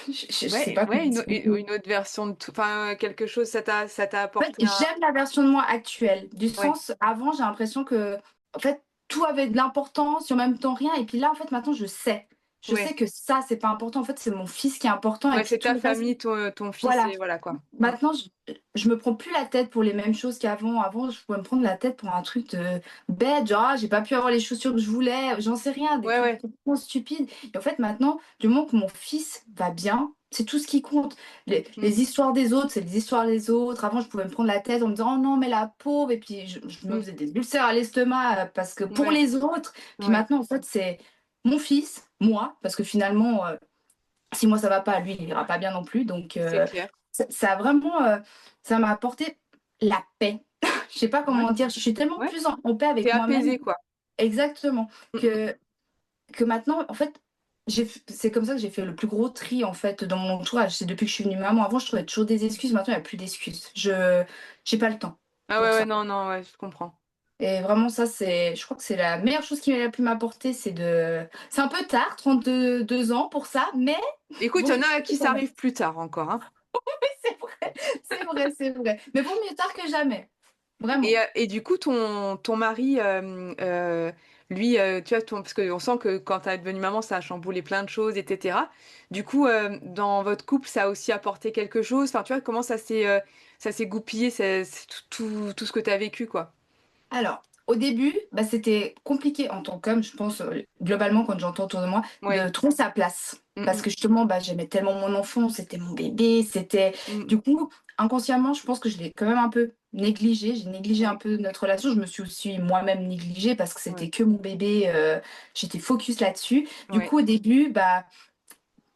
je sais Ouais, pas comment ouais, expliquer. une autre version de tout, enfin, quelque chose, ça t'a En fait, apporté un... j'aime la version de moi actuelle. Du Ouais, sens, avant, j'ai l'impression que, en fait, tout avait de l'importance et en même temps rien. Et puis là, en fait, maintenant, je sais. Je sais ouais, que ça, c'est pas important. En fait, c'est mon fils qui est important. Et ouais, puis c'est tout ta le reste, famille, ton fils, voilà. et voilà quoi. Maintenant, je me prends plus la tête pour les mêmes choses qu'avant. Avant, je pouvais me prendre la tête pour un truc de bête, genre: «Ah, j'ai pas pu avoir les chaussures que je voulais», j'en sais rien, des Ouais, trucs ouais. complètement stupides. Et en fait, maintenant, du moment que mon fils va bien, c'est tout ce qui compte. Mm, Les histoires des autres, c'est les histoires des autres. Avant, je pouvais me prendre la tête en me disant: «Oh non, mais la pauvre», et puis je me mm, faisais des ulcères à l'estomac, parce que pour ouais, les autres. Puis ouais, maintenant, en fait, c'est mon fils, moi, parce que finalement, si moi ça va pas, lui il ira pas bien non plus. Donc c'est clair. ça a vraiment, ça m'a apporté la paix. Je sais pas Ouais, comment dire, je suis tellement ouais. plus en paix T'es avec moi-même. apaisé quoi. Exactement. Mm, mm. Que maintenant, en fait, c'est comme ça que j'ai fait le plus gros tri en fait dans mon entourage. C'est depuis que je suis devenue maman. Avant, je trouvais toujours des excuses, maintenant il y a plus d'excuses. Je J'ai pas le temps Ah ouais, pour ouais, ça. non, non, ouais, je comprends. Et vraiment ça, je crois que c'est la meilleure chose qui m'a pu m'apporter, c'est un peu tard, 32 ans pour ça, mais Écoute, il vaut y en mieux a à tard qui que ça jamais. arrive plus tard encore, hein. C'est vrai, c'est vrai, c'est vrai. Mais vaut mieux tard que jamais. Vraiment. Et du coup, ton mari, lui, tu vois, parce qu'on sent que quand t'es devenue maman, ça a chamboulé plein de choses, etc. Du coup, dans votre couple, ça a aussi apporté quelque chose. Enfin, tu vois, comment ça s'est goupillé, c'est tout ce que t'as vécu, quoi. Alors, au début, bah, c'était compliqué en tant qu'homme, je pense, globalement, quand j'entends autour de moi, de Ouais. trouver sa place. Mm, Parce mm, que justement, bah, j'aimais tellement mon enfant, c'était mon bébé, c'était. mm. Du coup, inconsciemment, je pense que je l'ai quand même un peu négligé. J'ai négligé un Ouais, peu notre relation. Je me suis aussi moi-même négligée parce que ouais, c'était que mon bébé. J'étais focus là-dessus. Du ouais. coup, au début, bah,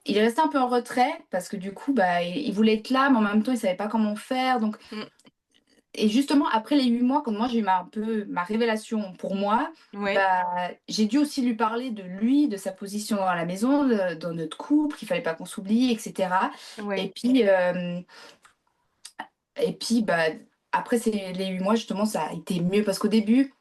il est resté un peu en retrait parce que du coup, bah, il voulait être là, mais en même temps, il savait pas comment faire. Donc, Mm. et justement, après les 8 mois, quand moi j'ai eu un peu ma révélation pour moi, Ouais, bah, j'ai dû aussi lui parler de lui, de sa position dans la maison, dans notre couple, qu'il fallait pas qu'on s'oublie, etc. ouais. Et puis, bah, après les 8 mois, justement, ça a été mieux parce qu'au début,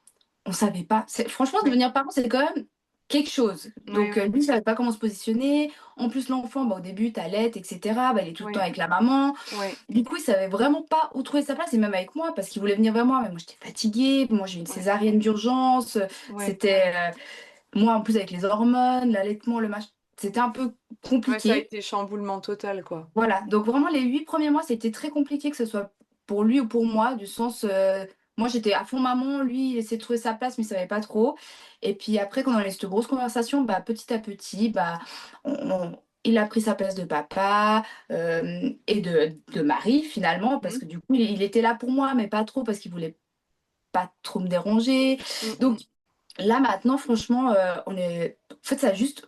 on savait pas. Franchement, Ouais, devenir parent, c'est quand même quelque chose. ouais, Donc, ouais, lui, il savait pas comment se positionner. En plus, l'enfant, bah, au début, t'allaites, etc. Bah, il est tout le temps ouais, avec la maman. ouais, Du coup, il savait vraiment pas où trouver sa place, et même avec moi, parce qu'il voulait venir vers moi. Mais moi, j'étais fatiguée. Moi, j'ai eu une ouais, césarienne d'urgence. ouais. C'était, moi, en plus, avec les hormones, l'allaitement, le machin, c'était un peu Ouais, ça a compliqué. été chamboulement total, quoi. Voilà, donc vraiment les 8 premiers mois, c'était très compliqué, que ce soit pour lui ou pour moi, du sens, moi j'étais à fond maman, lui il essayait de trouver sa place, mais il savait pas trop. Et puis après, quand on a eu cette grosse conversation, bah, petit à petit, bah, il a pris sa place de papa, et de mari finalement, parce Mm, que du coup, il était là pour moi, mais pas trop, parce qu'il voulait pas trop me déranger. mm, Donc mm. là maintenant, franchement, en fait, ça a juste,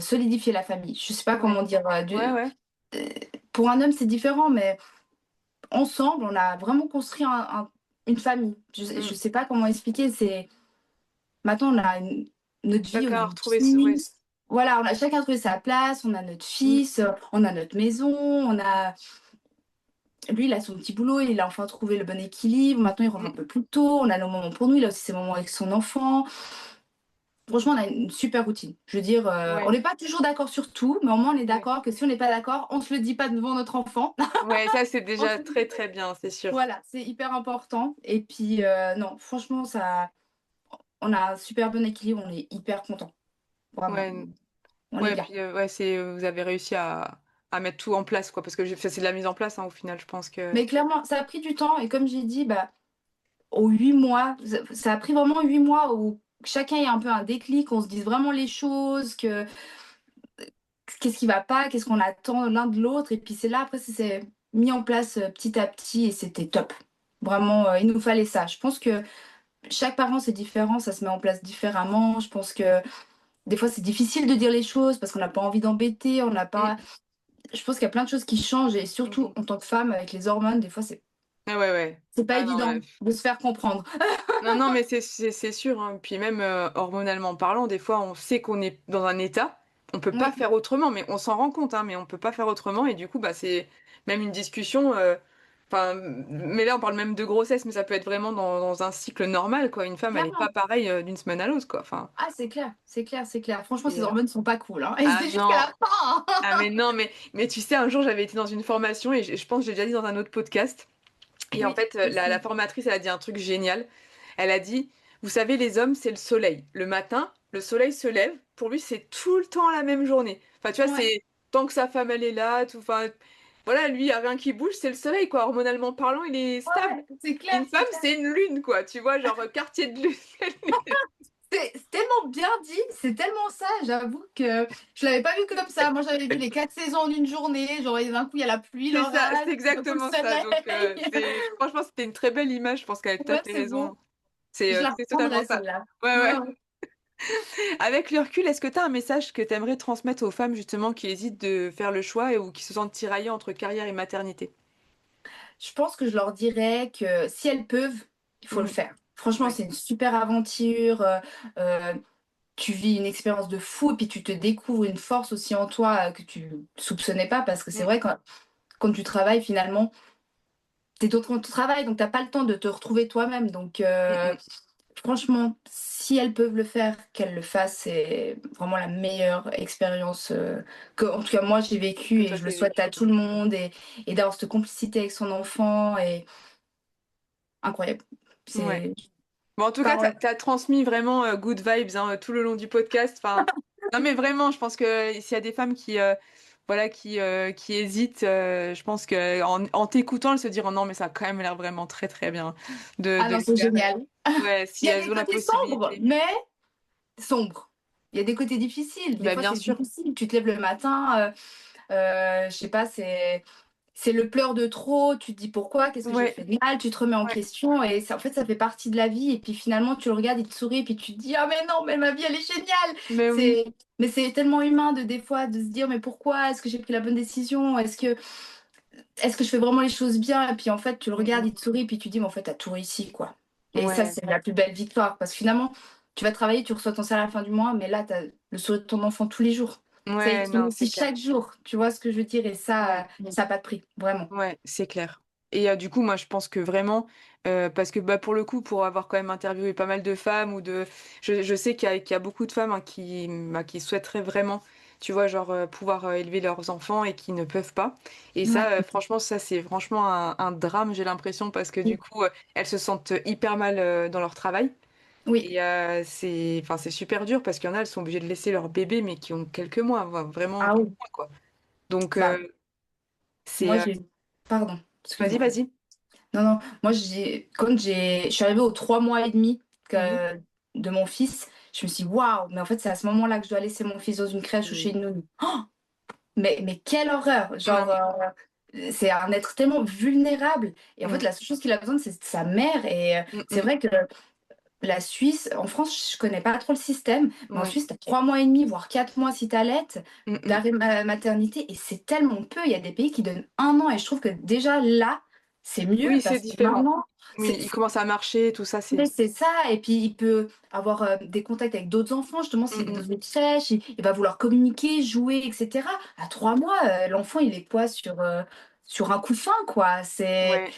solidifié la famille. Je sais pas Ouais, comment dire, ouais, ouais. Heu, pour un homme, c'est différent, mais ensemble, on a vraiment construit une famille. Je Mm. sais pas comment expliquer, c'est maintenant on a notre vie, on Chacun a a notre retrouvé, ouais. fils. Voilà, on a chacun trouvé sa place, on a notre Mm, fils, on a notre maison, on a lui, il a son petit boulot, il a enfin trouvé le bon équilibre. Maintenant, il rentre un mm. peu plus tôt, on a nos moments pour nous, il a aussi ses moments avec son enfant. Franchement, on a une super routine. Je veux dire, on Ouais, n'est pas toujours d'accord sur tout, mais au moins on est ouais. d'accord que si on n'est pas d'accord, on se le dit pas devant notre enfant. Ouais, ça c'est On déjà se très très bien, c'est sûr. Voilà, c'est hyper important. Et puis, non, franchement, on a un super bon équilibre, on est hyper content. Vraiment, Ouais, on est ouais, bien. puis ouais, vous avez réussi à mettre tout en place, quoi, parce que c'est de la mise en place, hein, au final, je pense que. Mais clairement, ça a pris du temps. Et comme j'ai dit, bah, aux 8 mois, ça a pris vraiment 8 mois où chacun ait un peu un déclic, on se dise vraiment les choses, qu'est-ce qui va pas, qu'est-ce qu'on attend l'un de l'autre. Et puis c'est là, après, ça s'est mis en place petit à petit et c'était top. Vraiment, il nous fallait ça. Je pense que chaque parent, c'est différent, ça se met en place différemment. Je pense que des fois, c'est difficile de dire les choses parce qu'on n'a pas envie d'embêter, on n'a Mm, pas. Je pense qu'il y a plein de choses qui changent, et mm, surtout mm. en tant que femme avec les hormones, des fois, Ah ouais, ouais. c'est pas Ah non, évident de se faire comprendre. non, non, mais c'est sûr, hein. Puis même hormonalement parlant, des fois, on sait qu'on est dans un état. on peut pas Oui, faire autrement, mais on s'en rend compte, hein, mais on peut pas faire autrement. Et du coup, bah, c'est même une discussion. Enfin, mais là, on parle même de grossesse, mais ça peut être vraiment dans un cycle normal, quoi. Une femme, elle est pas clairement. pareille d'une semaine à l'autre, quoi. Enfin, Ah, c'est clair, c'est clair, c'est clair. Franchement, ces et, hormones sont pas cool, hein. Et ah c'est jusqu'à non, la fin, ah hein. mais non, mais tu sais, un jour, j'avais été dans une formation et je pense que j'ai déjà dit dans un autre podcast. Et en Oui, fait, je la sais. formatrice, elle a dit un truc génial. Elle a dit, vous savez, les hommes, c'est le soleil. Le matin, le soleil se lève. Pour lui, c'est tout le temps la même journée. Enfin, tu vois, Ouais, c'est tant que sa femme, elle est là, tout. Enfin, voilà, lui, il n'y a rien qui bouge, c'est le soleil, quoi. Hormonalement parlant, il est stable. ouais, c'est clair, Une femme, c'est clair. c'est une lune, quoi. Tu vois, genre quartier de lune. C'est tellement bien dit, c'est tellement ça, j'avoue que je l'avais pas vu comme ça. Moi, j'avais vu les 4 saisons en une journée, genre et d'un coup, il y a la pluie, C'est ça, l'orage, c'est d'un coup, le exactement ça. Donc, soleil. franchement, c'était une très belle image. Je pense qu'elle a tout à Ouais, fait c'est raison. beau. Je la C'est totalement reprendrai, ça. celle-là. Ouais, Ouais, ouais. ouais. Avec le recul, est-ce que tu as un message que tu aimerais transmettre aux femmes justement qui hésitent de faire le choix ou qui se sentent tiraillées entre carrière et maternité? Je pense que je leur dirais que si elles peuvent, il faut le Mhm. faire. Franchement, Ouais. c'est une super aventure. Euh, Tu vis une expérience de fou et puis tu te découvres une force aussi en toi que tu soupçonnais pas parce que c'est Mm, vrai quand tu travailles finalement, t'es dans ton travail donc t'as pas le temps de te retrouver toi-même. Donc mm, mm. franchement, si elles peuvent le faire, qu'elles le fassent, c'est vraiment la meilleure expérience que en tout cas moi j'ai Que vécue et toi je le t'aies souhaite à vécu. tout le monde et d'avoir cette complicité avec son enfant et incroyable. Ouais. C'est Bon, en tout cas, parole. t'as transmis vraiment good vibes hein, tout le long du podcast. Enfin, non, mais vraiment, je pense que s'il y a des femmes voilà, qui hésitent, je pense que en t'écoutant, elles se diront non, mais ça a quand même l'air vraiment très très bien Ah de non, le c'est faire. génial. Ouais, si Il y a elles des ont la côtés sombres, possibilité. mais sombre. Il y a des côtés difficiles. Des Bah, fois, bien c'est sûr. difficile. Tu te lèves le matin, je sais pas, c'est le pleur de trop. Tu te dis pourquoi, qu'est-ce que j'ai Ouais, fait de mal, tu te remets en ouais. question et ça, en fait, ça fait partie de la vie. Et puis finalement, tu le regardes, il te sourit, et puis tu te dis, ah mais non, mais ma vie, elle est géniale. Mais oui. C'est, mais c'est tellement humain de des fois de se dire, mais pourquoi, est-ce que j'ai pris la bonne décision? Est-ce que je fais vraiment les choses bien? Et puis en fait, tu le Mm, regardes, mm. il te sourit, et puis tu dis, mais en fait, t'as tout réussi, quoi. Et ça, Ouais, c'est la plus belle victoire. Parce que finalement, tu vas travailler, tu reçois ton salaire à la fin du mois, mais là, t'as le sourire de ton enfant tous les jours. Ça, il ouais, te non, c'est remercie clair. chaque jour. Tu vois ce que je veux dire? Et ça, Ouais, ça n'a pas de prix, vraiment. ouais, c'est clair. Et du coup, moi, je pense que vraiment, parce que bah, pour le coup, pour avoir quand même interviewé pas mal de femmes je sais qu'il y a beaucoup de femmes hein, qui souhaiteraient vraiment, tu vois, genre pouvoir élever leurs enfants et qui ne peuvent pas. Et ça, Ouais. franchement, ça c'est franchement un drame, j'ai l'impression, parce que du Oui. coup, elles se sentent hyper mal dans leur travail. Oui. Et enfin, c'est super dur parce qu'il y en a, elles sont obligées de laisser leur bébé, mais qui ont quelques mois, vraiment Ah quelques oui. mois, quoi. Donc, Bah, c'est... moi, j'ai. Pardon, Vas-y, excuse-moi. vas-y. Non, non, moi, je suis arrivée aux 3 mois et demi Mhm. de mon fils, je me suis dit, waouh, mais en fait, c'est à ce moment-là que je dois laisser mon fils dans une crèche ou chez Oui. une nounou. Mais quelle horreur! Genre, Mm, c'est un être tellement vulnérable. Et en fait, mm, la seule chose qu'il a besoin, c'est de sa mère. Et mm, c'est mm. vrai que la Suisse, en France, je connais pas trop le système, mais en Ouais. Suisse, tu as 3 mois et demi, voire 4 mois si tu allaites, Mm, mm. d'arrêt maternité. Et c'est tellement peu. Il y a des pays qui donnent 1 an. Et je trouve que déjà là, c'est mieux Oui, c'est parce que différent. maintenant, Oui, il commence à marcher, tout ça, mais c'est... c'est ça, et puis il peut avoir des contacts avec d'autres enfants, justement, Mm, s'il est dans mm. une crèche, il va vouloir communiquer, jouer, etc. À 3 mois, l'enfant, il est quoi sur un couffin, quoi. C'est. Ouais.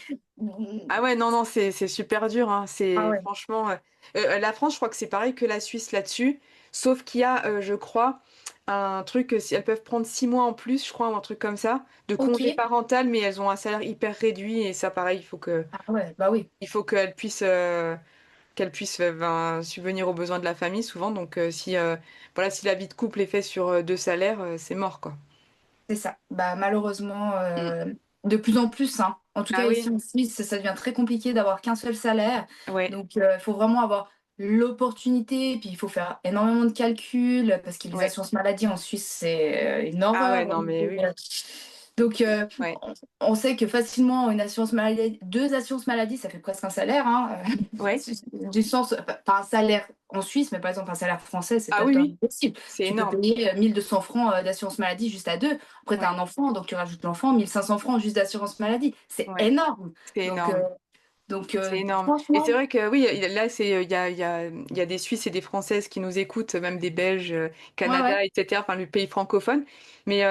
Ah ouais, non, non, c'est super dur, hein. Ah C'est ouais. franchement... la France, je crois que c'est pareil que la Suisse là-dessus, sauf qu'il y a, je crois, un truc, si elles peuvent prendre 6 mois en plus, je crois, ou un truc comme ça, de Ok. congé parental, mais elles ont un salaire hyper réduit, et ça, pareil, Ah ouais, bah oui, il faut qu'elle puisse subvenir aux besoins de la famille souvent. Donc si voilà, si la vie de couple est faite sur deux salaires, c'est mort quoi. c'est ça. Bah malheureusement, Mm. de plus en plus, hein. En tout Ah cas, ici oui, en Suisse, ça devient très compliqué d'avoir qu'un seul salaire. ouais, Donc, il faut vraiment avoir l'opportunité, puis il faut faire énormément de calculs, parce que les ouais. assurances maladie en Suisse, c'est une Ah ouais, horreur. non mais oui, oui. Donc, Ouais, on sait que facilement, une assurance maladie, deux assurances maladie, ça fait presque un salaire, hein. ouais. Du sens, pas un salaire en Suisse, mais par exemple, un salaire français, c'est Ah oui, totalement oui, possible. c'est Tu peux énorme. payer 1200 francs d'assurance maladie juste à deux. Après, tu as Ouais, un enfant, donc tu rajoutes l'enfant, 1500 francs juste d'assurance maladie. C'est ouais, énorme. c'est Donc, énorme. Donc C'est énorme. Et c'est franchement, vrai que oui, là, il y a des Suisses et des Françaises qui nous écoutent, même des Belges, ouais, ouais, Canada, etc., enfin le pays francophone. Mais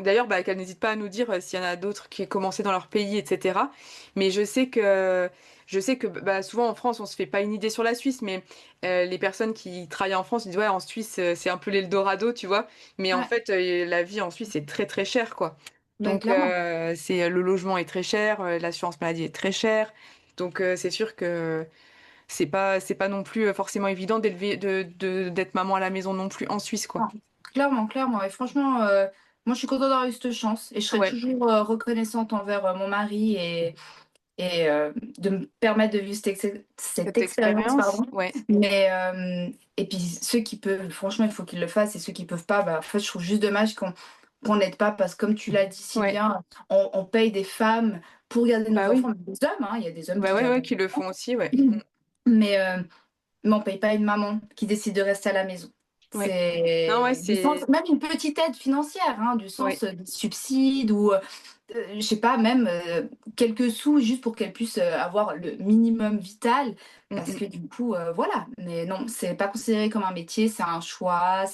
d'ailleurs, bah, qu'elles n'hésitent pas à nous dire s'il y en a d'autres qui ont commencé dans leur pays, etc. Mais je sais que bah, souvent en France, on se fait pas une idée sur la Suisse, mais les personnes qui travaillent en France disent ouais, en Suisse, c'est un peu l'Eldorado, tu vois. Mais en ouais, fait, la vie en Suisse est très très chère, quoi. mais Donc, clairement. c'est le logement est très cher, l'assurance maladie est très chère. Donc c'est sûr que c'est pas non plus forcément évident d'être maman à la maison non plus en Suisse, quoi. Non, clairement, clairement. Et franchement, moi, je suis contente d'avoir eu cette chance et je serai Ouais, toujours reconnaissante envers mon mari et de me permettre de vivre cette cette expérience, expérience, pardon. ouais. Mais, et puis, ceux qui peuvent, franchement, il faut qu'ils le fassent et ceux qui peuvent pas, bah, en fait, je trouve juste dommage qu'on n'aide pas parce que, comme tu l'as dit si Ouais, bien, on paye des femmes pour garder nos bah enfants, oui. mais des hommes, hein, il y a des hommes Bah qui ouais, gardent ouais, nos qui le enfants. font aussi, ouais. Mais, mais on paye pas une maman qui décide de rester à la maison. Ouais. Non, ouais, C'est du sens, c'est... même une petite aide financière, hein, du Ouais. sens des subsides ou, je sais pas, même quelques sous juste pour qu'elle puisse avoir le minimum vital. Mm, Parce mm. que du coup, voilà. Mais non, c'est pas considéré comme un métier, c'est un choix.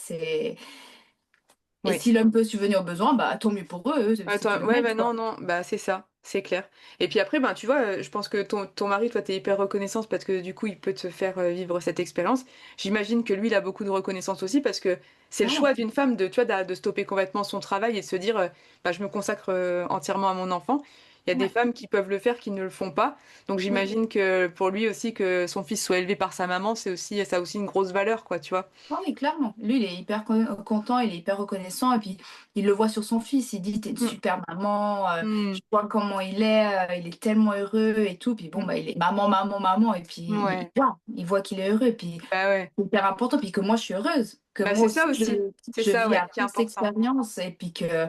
Et Ouais. si l'homme peut subvenir aux besoins, bah tant mieux pour eux, c'est qu'ils Attends, le ouais, mettent, bah non, quoi. non, bah c'est ça, c'est clair. Et puis après, ben tu vois, je pense que ton mari, toi, t'es hyper reconnaissante parce que du coup, il peut te faire vivre cette expérience. J'imagine que lui, il a beaucoup de reconnaissance aussi parce que c'est le choix Clairement. d'une femme de, tu vois, de stopper complètement son travail et de se dire, bah, je me consacre entièrement à mon enfant. Il y a des Ouais. femmes qui peuvent le faire, qui ne le font pas. Donc Oui. j'imagine que pour lui aussi, que son fils soit élevé par sa maman, c'est aussi, ça a aussi une grosse valeur, quoi, tu vois. Ah oui, clairement. Lui, il est hyper content, il est hyper reconnaissant. Et puis, il le voit sur son fils. Il dit, t'es une Mm, super maman. Je mm, vois comment il est tellement heureux et tout. Puis bon, mm. bah, il est maman, maman, maman. Et puis, Ouais, il voit qu'il est heureux. Et puis, bah ouais. c'est hyper important. Puis que moi, je suis heureuse. Que Bah moi c'est aussi, ça aussi. C'est je ça, vis ouais, à qui est fond cette important. expérience. Et puis que...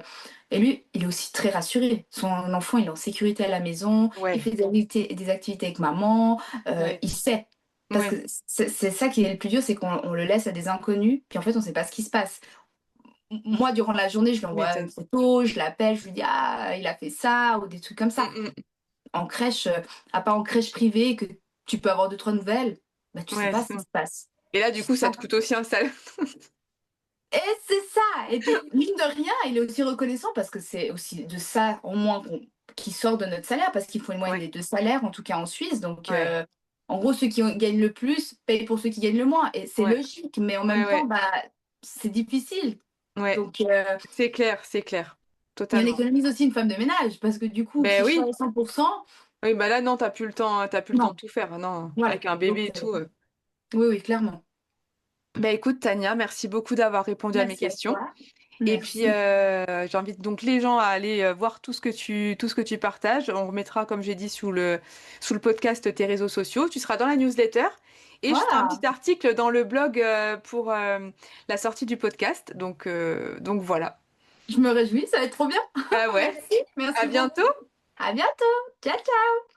Et lui, il est aussi très rassuré. Son enfant, il est en sécurité à la maison. Il Ouais, fait des activités avec maman. ouais. Il sait. Parce que Ouais, c'est ça qui est le plus dur, c'est qu'on le laisse à des inconnus, puis en fait, on ne sait pas ce qui se passe. Moi, durant la journée, je lui tu envoie une m'étonnes. photo, je l'appelle, je lui dis, ah, il a fait ça, ou des trucs comme ça. Mm, En crèche, à part en crèche privée, que tu peux avoir deux, trois nouvelles, bah, tu sais ouais, pas c'est ce qui ça. se passe. Et là, du C'est coup, ça ça. te coûte aussi un salaire. Et c'est ça. Et puis, mine de rien, il est aussi reconnaissant parce que c'est aussi de ça, au moins, qui sort de notre salaire, parce qu'il faut une moyenne Ouais, des deux salaires, en tout cas en Suisse. Donc, ouais, en gros, ceux qui gagnent le plus payent pour ceux qui gagnent le moins. Et c'est ouais, logique, mais en ouais, même temps, ouais, bah, c'est difficile. ouais. Donc, C'est clair, et on totalement. économise aussi une femme de ménage, parce que du coup, Ben si je oui, travaille 100%, oui, bah là, non, t'as plus le temps de non. tout faire, non, Voilà. avec un bébé Donc, et tout. oui, oui, clairement. Ben écoute, Tania, merci beaucoup d'avoir répondu à mes Merci à questions. toi. Et puis, Merci. j'invite donc les gens à aller voir tout ce que tu partages. On remettra, comme j'ai dit, sous le podcast tes réseaux sociaux. Tu seras dans la newsletter. Et je ferai un Voilà. petit article dans le blog pour la sortie du podcast. Donc voilà. Je me réjouis, ça va être trop bien. Bah ouais. Merci. À Merci bientôt. beaucoup. À bientôt. Ciao, ciao.